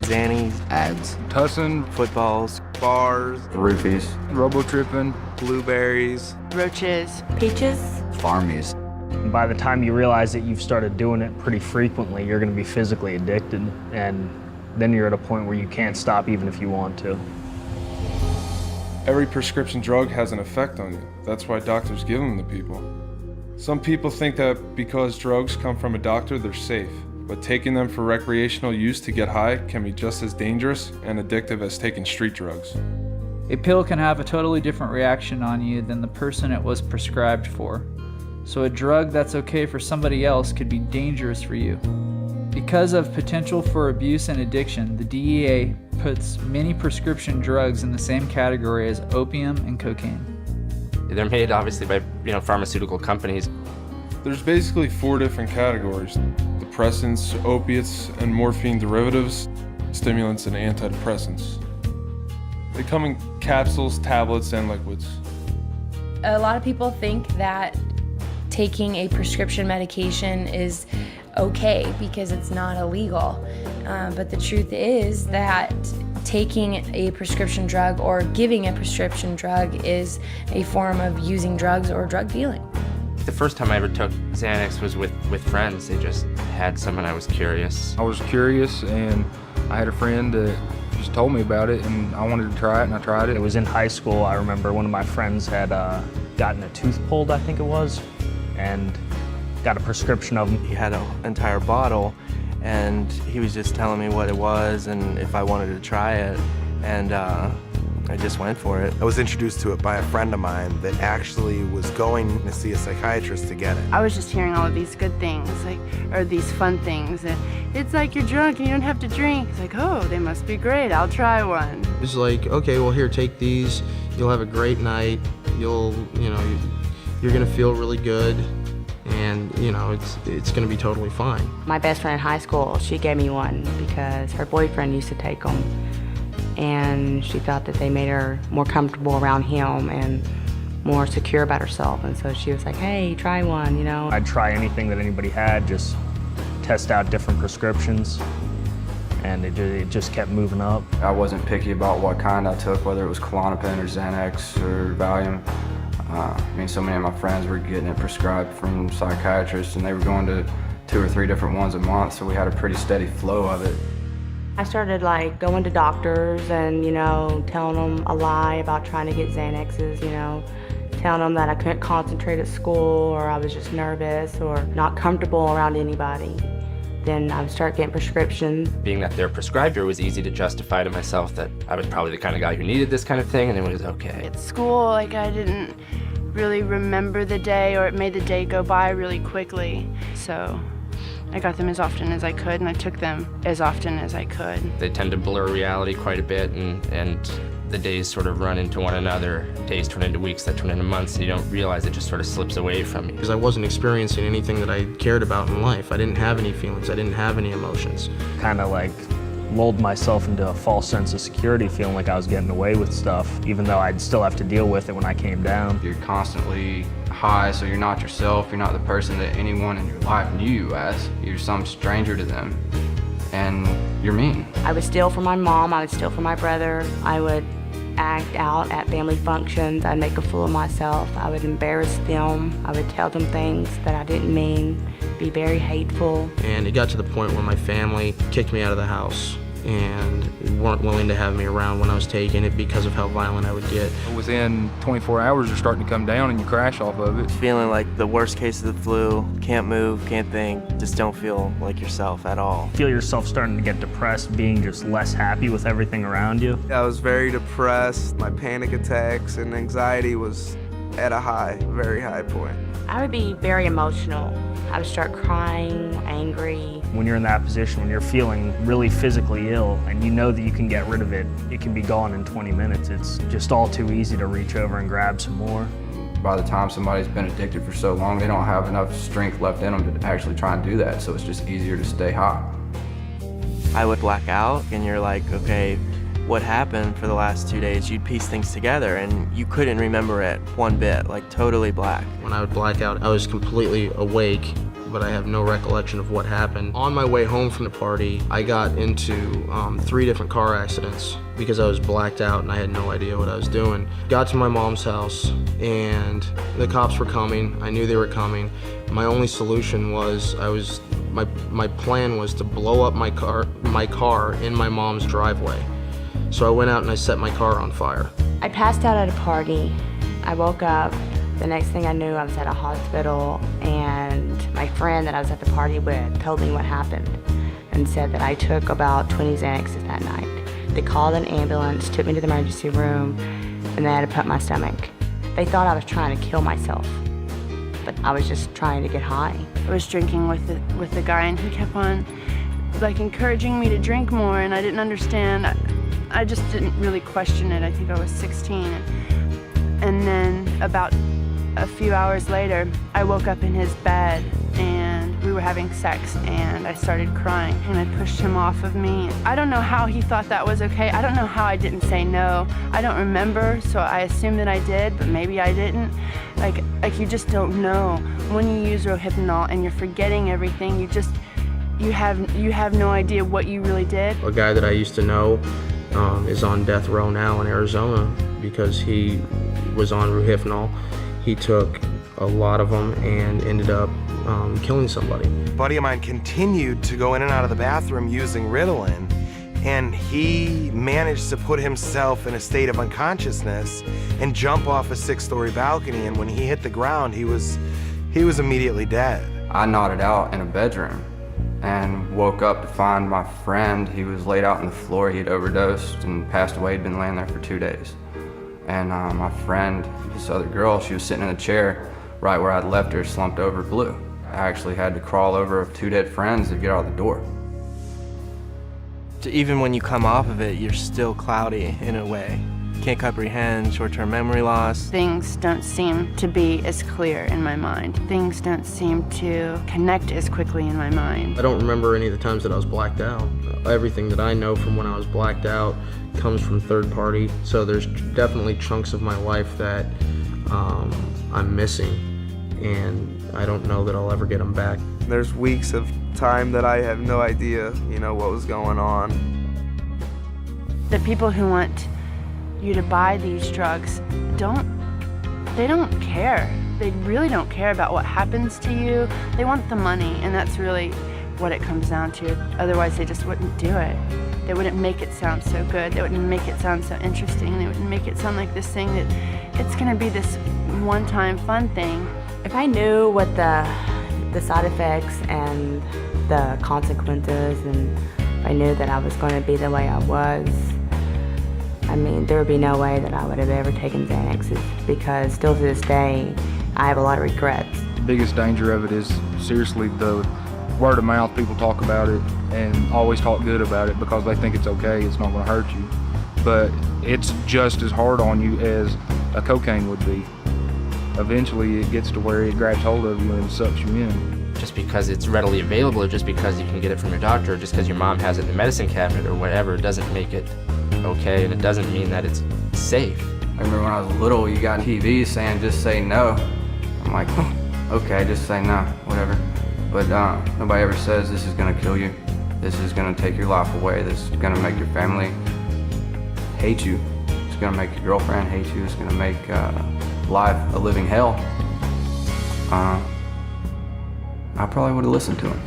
Xannies, Ads, Tussin, footballs, bars, roofies, Robo-tripping, blueberries, roaches, peaches, farmies. And by the time you realize that you've started doing it pretty frequently, you're going to be physically addicted, and then you're at a point where you can't stop even if you want to. Every prescription drug has an effect on you. That's why doctors give them to people. Some people think that because drugs come from a doctor, they're safe. But taking them for recreational use to get high can be just as dangerous and addictive as taking street drugs. A pill can have a totally different reaction on you than the person it was prescribed for. So a drug that's okay for somebody else could be dangerous for you. Because of potential for abuse and addiction, the DEA puts many prescription drugs in the same category as opium and cocaine. They're made obviously by pharmaceutical companies. There's basically 4 different categories: depressants, opiates, and morphine derivatives, stimulants, and antidepressants. They come in capsules, tablets, and liquids. A lot of people think that taking a prescription medication is okay because it's not illegal. But the truth is that taking a prescription drug or giving a prescription drug is a form of using drugs or drug dealing. The first time I ever took Xanax was with friends. They just had some and I was curious. I was curious, and I had a friend that just told me about it, and I wanted to try it, and I tried it. It was in high school. I remember one of my friends had gotten a tooth pulled, I think it was, and got a prescription of them. He had an entire bottle, and he was just telling me what it was and if I wanted to try it, and I just went for it. I was introduced to it by a friend of mine that actually was going to see a psychiatrist to get it. I was just hearing all of these good things, or these fun things. And it's like you're drunk and you don't have to drink. It's like, oh, they must be great. I'll try one. It's like, okay, well, here, take these. You'll have a great night. You're gonna feel really good, and it's gonna be totally fine. My best friend in high school, she gave me one because her boyfriend used to take them, and she thought that they made her more comfortable around him and more secure about herself, and so she was like, hey, try one, I'd try anything that anybody had, just test out different prescriptions, and it just kept moving up. I wasn't picky about what kind I took, whether it was Klonopin or Xanax or Valium. So many of my friends were getting it prescribed from psychiatrists, and they were going to 2 or 3 different ones a month, so we had a pretty steady flow of it. I started going to doctors and, telling them a lie about trying to get Xanaxes, telling them that I couldn't concentrate at school, or I was just nervous or not comfortable around anybody. Then I would start getting prescriptions. Being that they're prescribed, it was easy to justify to myself that I was probably the kind of guy who needed this kind of thing, and it was okay. At school, I didn't really remember the day, or it made the day go by really quickly. So I got them as often as I could, and I took them as often as I could. They tend to blur reality quite a bit, and the days sort of run into one another. Days turn into weeks, that turn into months, and you don't realize it just sort of slips away from you. Because I wasn't experiencing anything that I cared about in life. I didn't have any feelings. I didn't have any emotions. Kind of lulled myself into a false sense of security, feeling like I was getting away with stuff, even though I'd still have to deal with it when I came down. You're constantly high, so you're not yourself. You're not the person that anyone in your life knew you as. You're some stranger to them, and you're mean. I would steal from my mom, I would steal from my brother, I would act out at family functions, I'd make a fool of myself, I would embarrass them, I would tell them things that I didn't mean, be very hateful. And it got to the point where my family kicked me out of the house and weren't willing to have me around when I was taking it because of how violent I would get. Within 24 hours, you're starting to come down, and you crash off of it. Feeling like the worst case of the flu, can't move, can't think, just don't feel like yourself at all. Feel yourself starting to get depressed, being just less happy with everything around you. I was very depressed. My panic attacks and anxiety was at a very high point. I would be very emotional. I would start crying, angry. When you're in that position, when you're feeling really physically ill and you know that you can get rid of it, it can be gone in 20 minutes. It's just all too easy to reach over and grab some more. By the time somebody's been addicted for so long, they don't have enough strength left in them to actually try and do that, so it's just easier to stay high. I would black out, and you're like, okay, what happened for the last 2 days? You'd piece things together, and you couldn't remember it one bit, totally black. When I would black out, I was completely awake but I have no recollection of what happened. On my way home from the party, I got into 3 different car accidents because I was blacked out and I had no idea what I was doing. Got to my mom's house and the cops were coming. I knew they were coming. My only solution was my plan was to blow up my car in my mom's driveway. So I went out and I set my car on fire. I passed out at a party. I woke up. The next thing I knew, I was at a hospital, and my friend that I was at the party with told me what happened and said that I took about 20 Xanaxes that night. They called an ambulance, took me to the emergency room, and they had to pump my stomach. They thought I was trying to kill myself, but I was just trying to get high. I was drinking with the guy, and he kept on encouraging me to drink more, and I didn't understand. I just didn't really question it. I think I was 16. And then about a few hours later, I woke up in his bed and we were having sex, and I started crying and I pushed him off of me. I don't know how he thought that was okay. I don't know how I didn't say no. I don't remember, so I assume that I did, but maybe I didn't. Like you just don't know. When you use Rohypnol and you're forgetting everything, you have no idea what you really did. A guy that I used to know is on death row now in Arizona because he was on Rohypnol. He took a lot of them and ended up killing somebody. A buddy of mine continued to go in and out of the bathroom using Ritalin, and he managed to put himself in a state of unconsciousness and jump off a 6-story balcony, and when he hit the ground, he was immediately dead. I nodded out in a bedroom and woke up to find my friend. He was laid out on the floor. He had overdosed and passed away. He'd been laying there for 2 days. And my friend, this other girl, she was sitting in a chair right where I'd left her, slumped over, blue. I actually had to crawl over 2 dead friends to get out the door. Even when you come off of it, you're still cloudy in a way. Can't comprehend short-term memory loss. Things don't seem to be as clear in my mind. Things don't seem to connect as quickly in my mind. I don't remember any of the times that I was blacked out. Everything that I know from when I was blacked out comes from third party, so there's definitely chunks of my life that I'm missing, and I don't know that I'll ever get them back. There's weeks of time that I have no idea, what was going on. The people who want you to buy these drugs don't care. They really don't care about what happens to you. They want the money, and that's really what it comes down to. Otherwise, they just wouldn't do it. They wouldn't make it sound so good. They wouldn't make it sound so interesting. They wouldn't make it sound like this thing that it's gonna be this one-time fun thing. If I knew what the side effects and the consequences, and if I knew that I was going to be the way I was, there would be no way that I would have ever taken Xanaxes, because still to this day, I have a lot of regrets. The biggest danger of it is seriously the word of mouth. People talk about it and always talk good about it because they think it's okay, it's not going to hurt you. But it's just as hard on you as a cocaine would be. Eventually it gets to where it grabs hold of you and sucks you in. Just because it's readily available, or just because you can get it from your doctor, or just because your mom has it in the medicine cabinet or whatever, doesn't make it okay, and it doesn't mean that it's safe. I remember when I was little, you got TV saying just say no. I'm like, okay, just say no, whatever. But nobody ever says this is gonna kill you. This is gonna take your life away. This is gonna make your family hate you. It's gonna make your girlfriend hate you. It's gonna make life a living hell. I probably would have listened to him.